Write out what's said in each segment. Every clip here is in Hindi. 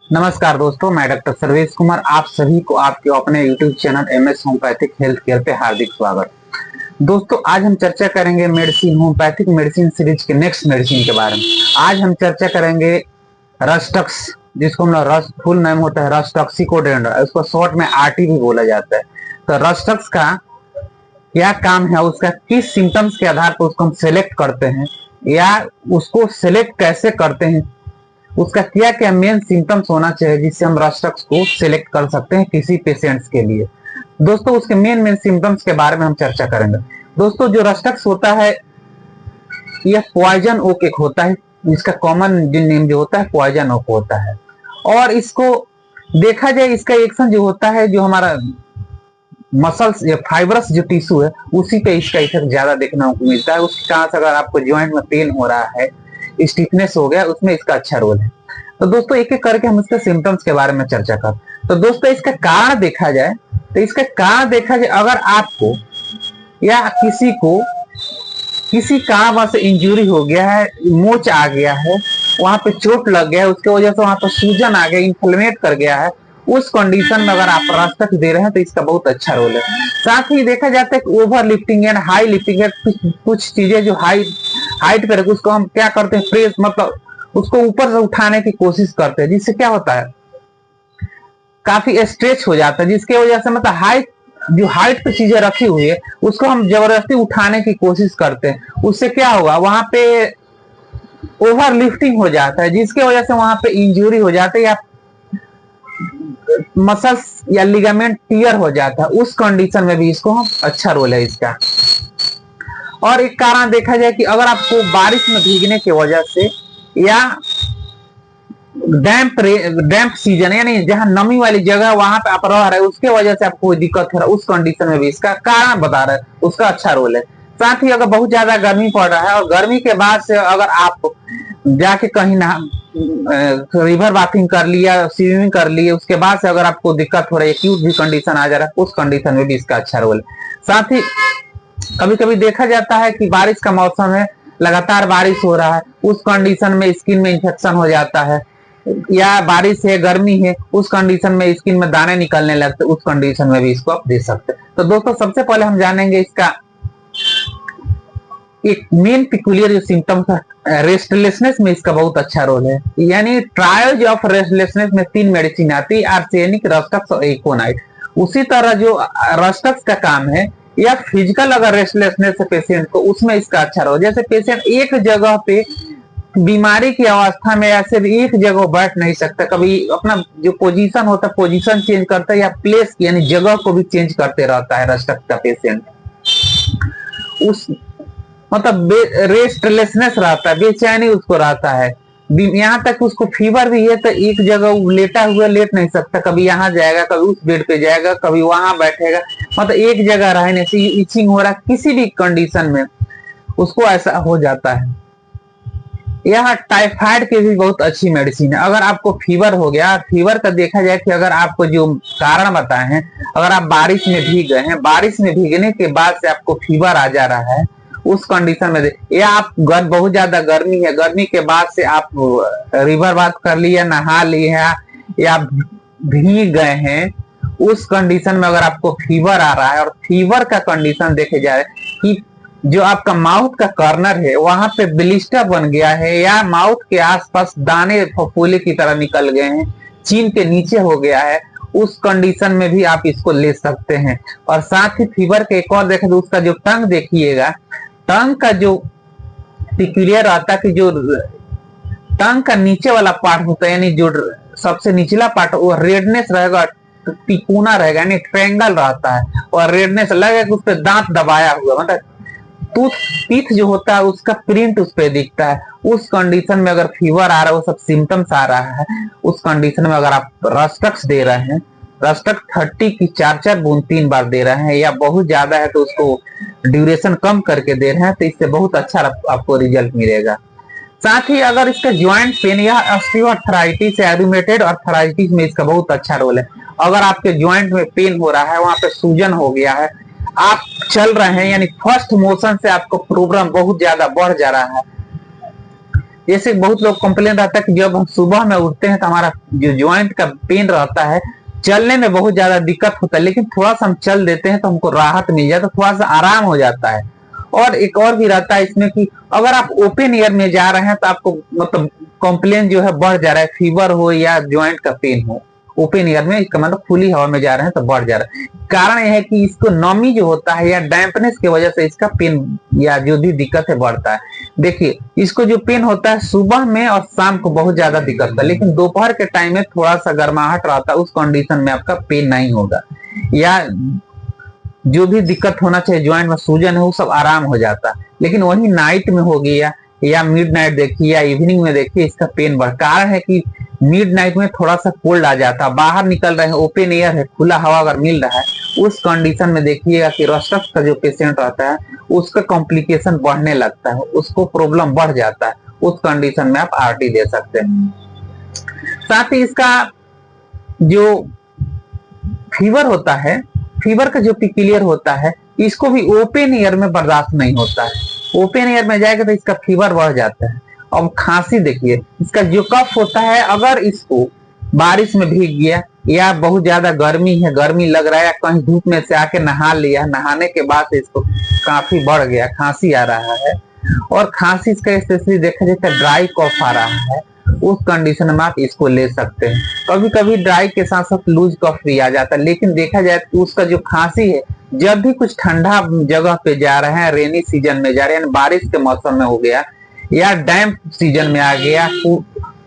नमस्कार दोस्तों, मैं डॉक्टर सर्वेश कुमार आप सभी को आपके अपने YouTube channel MS homeopathic health care पे हार्दिक स्वागत। दोस्तों, आज हम चर्चा करेंगे मेडिसिन होम्योपैथिक मेडिसिन सीरीज के नेक्स्ट मेडिसिन के बारे में। आज हम चर्चा करेंगे रस्टक्स, जिसको हम रस्ट फुल नेम होता है रस्टॉक्सिकोडेंड्रा, उसको शॉर्ट में आरटी भी बोला जाता है। तो रस्टक्स का क्या काम है, उसका किस सिम्टम्स के आधार पर उसको हम सेलेक्ट करते हैं या उसको सेलेक्ट कैसे करते हैं, उसका क्या क्या मेन सिम्टम्स होना चाहिए जिससे हम रस्टक्स को सिलेक्ट कर सकते हैं किसी पेशेंट्स के लिए। दोस्तों, उसके मेन सिम्टम्स के बारे में हम चर्चा करेंगे। दोस्तों, जो रस्टक्स होता है यह पॉइजन ओक एक होता है, इसका कॉमन नेम जो होता है पॉइजन ओक होता है। और इसको देखा जाए, इसका एक्शन जो होता है, जो हमारा मसल्स या फाइब्रस जो टिश्यू है उसी पे इसका इफेक्ट ज्यादा देखने को मिलता है। उसके कारण से अगर आपको ज्वाइंट में पेन हो रहा है, स्टिफनेस हो गया, उसमें इसका अच्छा रोल है। तो दोस्तों, एक एक करके हम इसके सिम्टम्स के बारे में चर्चा कर। तो दोस्तों, इसका कारण देखा जाए अगर आपको या किसी को किसी कारण से इंजरी हो गया है, मोच आ गया है, वहां पे चोट लग गया है, उसके वजह से वहां पर सूजन आ गया, इन्फ्लेमेट कर गया है, उस कंडीशन में अगर आप रस्टक्स दे रहे हैं तो इसका बहुत अच्छा रोल है। साथ ही देखा जाता है कि over lifting and high lifting है, कुछ चीजें जो हाइट पे उसको हम क्या करते हैं, प्रेस मतलब उसको ऊपर से उठाने की कोशिश करते हैं, जिससे क्या होता है काफी स्ट्रेच हो जाता है, जिसके वजह से मतलब हाइट पे चीजें रखी हुई है उसको हम जबरदस्ती उठाने की कोशिश करते हैं। उससे क्या होगा, वहां पे ओवर लिफ्टिंग हो जाता है, जिसके वजह से वहां पे इंजरी हो जाता है या मसल्स या लिगामेंट टियर हो जाता है। उस कंडीशन में भी इसको हम अच्छा रोल है इसका। और एक कारण देखा जाए कि अगर आपको बारिश में भीगने की वजह से या डैम्प सीजन यानी जहां नमी वाली जगह वहां पे आप रह रहे हैं, उसके वजह से आपको कोई दिक्कत हो रहा है, उस कंडीशन में भी इसका कारण बता रहे हैं, उसका अच्छा रोल है। साथ ही अगर बहुत ज्यादा गर्मी पड़ रहा है और गर्मी के बाद से अगर आप जाके कहीं रिवर बाथिंग कर लिया, स्विमिंग कर लिए, उसके बाद से अगर आपको दिक्कत हो रही है, एक्यूट भी कंडीशन आ जा रहा है, उस कंडीशन में भी इसका अच्छा रोल है। साथ ही कभी कभी देखा जाता है कि बारिश का मौसम है, लगातार बारिश हो रहा है, उस कंडीशन में स्किन में इंफेक्शन हो जाता है, या बारिश है, गर्मी है, उस कंडीशन में स्किन में दाने निकलने लगते, उस कंडीशन में भी इसको आप दे सकते हैं। तो दोस्तों, सबसे पहले हम जानेंगे इसका एक मेन पिकुलियर जो सिम्टम्स है, रेस्टलेसनेस में इसका बहुत अच्छा रोल है। यानी ट्रायल्स ऑफ रेस्टलेसनेस में 3 मेडिसिन आती है, आर्सेनिक, रस्टक्स और एकोनाइट। उसी तरह जो रस्टक्स का काम है या फिजिकल अगर रेस्टलेसनेस है पेशेंट को, उसमें इसका अच्छा रोल। जैसे पेशेंट एक जगह पे बीमारी की अवस्था में या सिर्फ एक जगह बैठ नहीं सकता, कभी अपना जो पोजीशन होता है पोजीशन चेंज करता है या प्लेस यानी जगह को भी चेंज करते रहता है रस्टक्स का पेशेंट। उस मतलब रेस्टलेसनेस रहता है, बेचैनी उसको रहता है। यहाँ तक उसको फीवर भी है तो एक जगह लेटा हुआ लेट नहीं सकता, कभी यहाँ जाएगा, कभी उस बेड पे जाएगा, कभी वहां बैठेगा, मतलब एक जगह रहने से इचिंग हो रहा है, किसी भी कंडीशन में उसको ऐसा हो जाता है। यह टाइफाइड की भी बहुत अच्छी मेडिसिन है। अगर आपको फीवर हो गया, फीवर का देखा जाए कि अगर आपको जो कारण बताए हैं, अगर आप बारिश में भीग गए हैं, बारिश में भीगने के बाद से आपको फीवर आ जा रहा है, उस कंडीशन में या आप बहुत ज्यादा गर्मी है, गर्मी के बाद से आप रिवर बाथ कर लिया, नहा लिया या भीग गए हैं, उस कंडीशन में अगर आपको फीवर आ रहा है और फीवर का कंडीशन देखे जाए कि जो आपका माउथ का कॉर्नर है वहां पे ब्लिस्टर बन गया है या माउथ के आसपास दाने फफूले की तरह निकल गए हैं, चीन के नीचे हो गया है, उस कंडीशन में भी आप इसको ले सकते हैं। और साथ ही फीवर के एक और देखें तो उसका जो टंग देखिएगा, टंग का जो पिक्यूलियर आता है कि जो टंग का नीचे वाला पार्ट होता है यानी जो सबसे निचला पार्ट वो रेडनेस रहेगा, तिकोना रहेगा यानी ट्रायंगल रहता है, और रेडनेस लगेगा कि उस पर दांत दबाया हुआ, मतलब टीथ जो होता है उसका प्रिंट उस पर दिखता है। उस कंडीशन में अगर फीवर आ रहा है, वो सब सिम्टम्स आ रहा है, उस कंडीशन में अगर आप रस्टक्स दे रहे हैं, रस्टक्स 30 की 4-4 बूंद 3 बार दे रहे हैं या बहुत ज्यादा है तो उसको ड्यूरेशन कम करके दे रहे हैं, तो इससे बहुत अच्छा आपको रिजल्ट मिलेगा। साथ ही अगर इसका ज्वाइंट पेन या ऑस्टियोआर्थराइटिस या रूमेटॉइड आर्थराइटिस में इसका बहुत अच्छा रोल है। अगर आपके ज्वाइंट में पेन हो रहा है, वहां पे सूजन हो गया है, आप चल रहे हैं यानी फर्स्ट मोशन से आपको प्रॉब्लम बहुत ज्यादा बढ़ जा रहा है, जैसे बहुत लोग कंप्लेन रहता है कि जब हम सुबह में उठते हैं तो हमारा जो ज्वाइंट का पेन रहता है, चलने में बहुत ज्यादा दिक्कत होता है, लेकिन थोड़ा सा हम चल देते हैं तो हमको राहत मिल जाए, तो थोड़ा सा आराम हो जाता है। और एक और भी रहता है इसमें कि अगर आप ओपन एयर में जा रहे हैं तो आपको मतलब कंप्लेन जो है बढ़ जा रहा है, फीवर हो या ज्वाइंट का पेन हो। ओपन एयर में इसका मतलब खुली हवा में जा रहे हैं तो बढ़ जा रहा है। कारण यह है कि इसको नमी जो होता है या डैम्पनेस की वजह से इसका पेन या जो भी दिक्कत है बढ़ता है। देखिए, इसको जो पेन होता है सुबह में और शाम को बहुत ज्यादा दिक्कत होता है, लेकिन दोपहर के टाइम में थोड़ा सा गर्माहट रहता है, उस कंडीशन में आपका पेन नहीं होगा। या जो भी दिक्कत होना चाहिए ज्वाइंट में, सूजन है, वो सब आराम हो जाता है। लेकिन वही नाइट में हो गया या मिड नाइट देखिए या इवनिंग में देखिए, इसका पेन बढ़। कारण है कि मिड नाइट में थोड़ा सा कोल्ड आ जाता है, बाहर निकल रहे हैं, ओपन एयर है, खुला हवा अगर मिल रहा है, उस कंडीशन में देखिएगा कि रस्टक्स का जो पेशेंट रहता है उसका कॉम्प्लिकेशन बढ़ने लगता है, उसको प्रॉब्लम बढ़ जाता है। उस कंडीशन में आप आरटी दे सकते हैं। साथ ही इसका जो फीवर होता है, फीवर का जो क्लियर होता है, इसको भी ओपन एयर में बर्दाश्त नहीं होता है। ओपन एयर में जाएगा तो इसका फीवर बढ़ जाता है। अब खांसी देखिए, इसका जो कफ होता है, अगर इसको बारिश में भीग गया या बहुत ज्यादा गर्मी है, गर्मी लग रहा है, या कहीं धूप में से आके नहा लिया, नहाने के बाद से इसको काफी बढ़ गया, खांसी आ रहा है, और खांसी इसका स्पेशली देखा जाए तो ड्राई कफ आ रहा है, उस कंडीशन में आप इसको ले सकते हैं। कभी कभी ड्राई के साथ साथ लूज कफ भी आ जाता है, लेकिन देखा जाए तो उसका जो खांसी है, जब भी कुछ ठंडा जगह पे जा रहे हैं, रेनी सीजन में जा रहे हैं, बारिश के मौसम में हो गया या डैम्प सीजन में आ गया,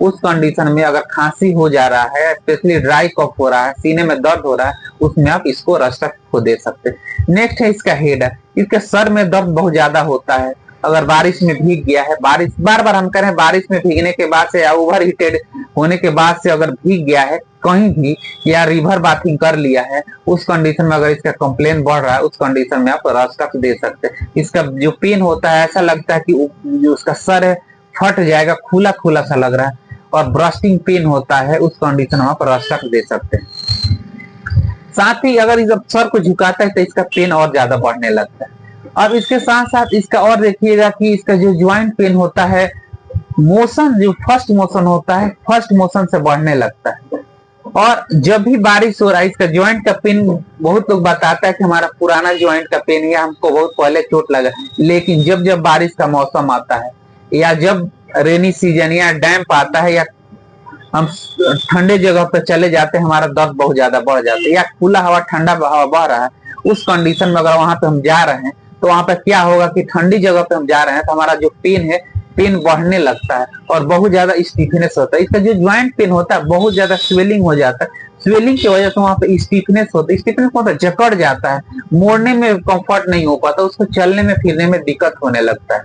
उस कंडीशन में अगर खांसी हो जा रहा है, स्पेशली ड्राई कफ हो रहा है, सीने में दर्द हो रहा है, उसमें आप इसको रस्टक्स को दे सकते हैं। नेक्स्ट है इसका हेड। इसके सर में दर्द बहुत ज्यादा होता है अगर बारिश में भीग गया है। बारिश बार बार हम कह रहे हैं, बारिश में भीगने के बाद से या ओवर हीटेड होने के बाद से अगर भीग गया है कहीं भी, या रिवर बाथिंग कर लिया है, उस कंडीशन में अगर इसका कंप्लेन बढ़ रहा है, उस कंडीशन में आप रस्टक्स दे सकते हैं। इसका जो पेन होता है, ऐसा लगता है कि जो उसका सर है फट जाएगा, खुला खुला सा लग रहा है, और ब्रस्टिंग पेन होता है, उस कंडीशन में आप रस्टक्स दे सकते हैं। साथ ही अगर इस सर को झुकाता है तो इसका पेन और ज्यादा बढ़ने लगता है। अब इसके साथ साथ इसका और देखिएगा कि इसका जो ज्वाइंट पेन होता है, मोशन जो फर्स्ट मोशन होता है, फर्स्ट मोशन से बढ़ने लगता है। और जब भी बारिश हो रहा है, इसका ज्वाइंट का पेन, बहुत लोग बताता है कि हमारा पुराना ज्वाइंट का पेन है, हमको बहुत पहले चोट लगा, लेकिन जब जब बारिश का मौसम आता है या जब रेनी सीजन या डैम्प आता है या हम ठंडे जगह पे चले जाते हैं, हमारा दर्द बहुत ज्यादा बढ़ जाता है, या खुला हवा ठंडा हवा बह रहा है, उस कंडीशन में अगर वहां पे हम जा रहे हैं तो वहां पे क्या होगा कि ठंडी जगह पे हम जा रहे हैं तो हमारा जो पेन है, पेन बढ़ने लगता है और बहुत ज्यादा स्टीफनेस होता है। इसका जो ज्वाइंट पेन होता है, बहुत ज्यादा स्वेलिंग हो जाता है, स्वेलिंग की वजह से वहां पे स्टीफनेस होता है, स्टीफनेस होता है, जकड़ जाता है, मोड़ने में कंफर्ट नहीं हो पाता, उसको चलने में फिरने में दिक्कत होने लगता है,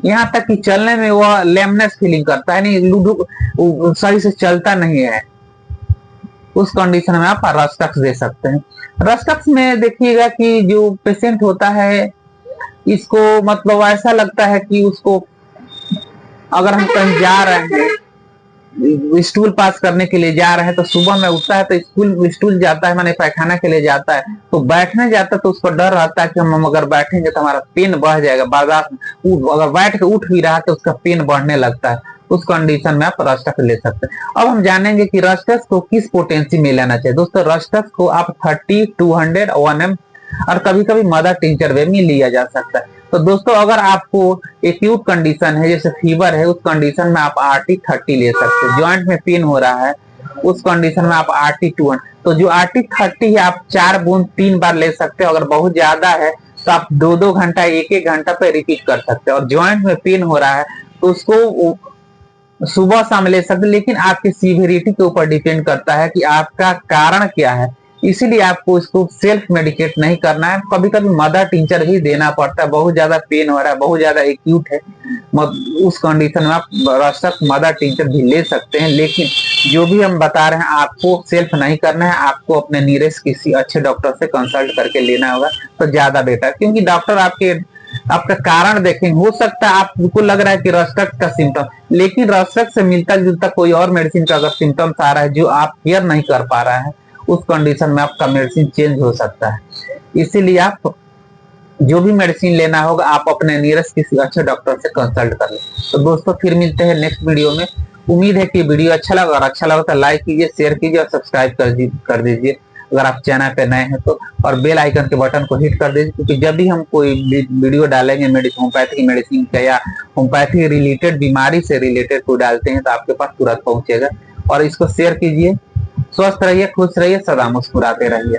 यहाँ तक कि चलने में वह लेमनेस फीलिंग करता है, नहीं सही से चलता नहीं है। उस कंडीशन में आप रस्टक्स दे सकते हैं। रस्टक्स में देखिएगा कि जो पेशेंट होता है, इसको मतलब ऐसा लगता है कि उसको अगर हम कहीं जा रहे हैं, स्टूल पास करने के लिए जा रहे हैं, तो सुबह में उठता है तो स्टूल जाता है, माने पैखाना के लिए जाता है, तो बैठने जाता है तो उसको डर रहता है कि हम अगर बैठेंगे तो हमारा पेन बढ़ जाएगा, बर्दाश्त, अगर बैठ के उठ भी रहा है तो उसका पेन बढ़ने लगता है, उस कंडीशन में आप रस्टक्स ले सकते हैं। अब हम जानेंगे कि रस्टक्स को किस पोटेंसी में लेना चाहिए। दोस्तों, रस्टक्स को आप 30, 200, 1 और कभी कभी मदर टिंचर वे में लिया जा सकता है। तो दोस्तों, अगर आपको एक्यूट कंडीशन है, जैसे फीवर है, उस कंडीशन में आप RT 30 ले सकते हैं। ज्वाइंट में पेन हो रहा है, उस कंडीशन में आप RT 200, तो जो RT 30 है आप 4 बूंद 3 बार ले सकते हो। अगर बहुत ज्यादा है तो आप 2-2 घंटा, 1-1 घंटा पे रिपीट कर सकते हैं। और ज्वाइंट में पेन हो रहा है तो उसको सुबह शाम ले सकते, लेकिन आपकी सीवियरिटी के ऊपर डिपेंड करता है कि आपका कारण क्या है, इसीलिए आपको इसको सेल्फ मेडिकेट नहीं करना है। कभी कभी मदर टिंचर भी देना पड़ता है, बहुत ज्यादा पेन हो रहा है, बहुत ज्यादा एक्यूट है, उस कंडीशन में आप रस्टक्स मदर टिंचर भी ले सकते हैं। लेकिन जो भी हम बता रहे हैं, आपको सेल्फ नहीं करना है, आपको अपने नियरेस्ट किसी अच्छे डॉक्टर से कंसल्ट करके लेना होगा तो ज्यादा बेटर, क्योंकि डॉक्टर आपका कारण देखेंगे। हो सकता है आपको लग रहा है कि रस्टक्स का सिम्टम, लेकिन रस्टक्स से मिलता जुलता कोई और मेडिसिन का अगर सिम्टम्स आ रहा है जो आप केयर नहीं कर पा रहे हैं, उस कंडीशन में आपका मेडिसिन चेंज हो सकता है। इसीलिए आप जो भी मेडिसिन लेना होगा आप अपने नियरेस्ट किसी अच्छे डॉक्टर से कंसल्ट कर लें। तो दोस्तों फिर मिलते हैं नेक्स्ट वीडियो में। उम्मीद है कि वीडियो अच्छा लगा, और अच्छा लगा तो लाइक कीजिए, शेयर कीजिए और सब्सक्राइब कर दीजिए अगर आप चैनल पे नए हैं तो, और बेल आइकन के बटन को हिट कर दीजिए, क्योंकि जब भी हम कोई वीडियो डालेंगे होम्योपैथी मेडिसिन का या होम्योपैथी रिलेटेड बीमारी से रिलेटेड कोई डालते हैं तो आपके पास तुरंत पहुंचेगा। और इसको शेयर कीजिए। स्वस्थ रहिए, खुश रहिए, सदा मुस्कुराते रहिए।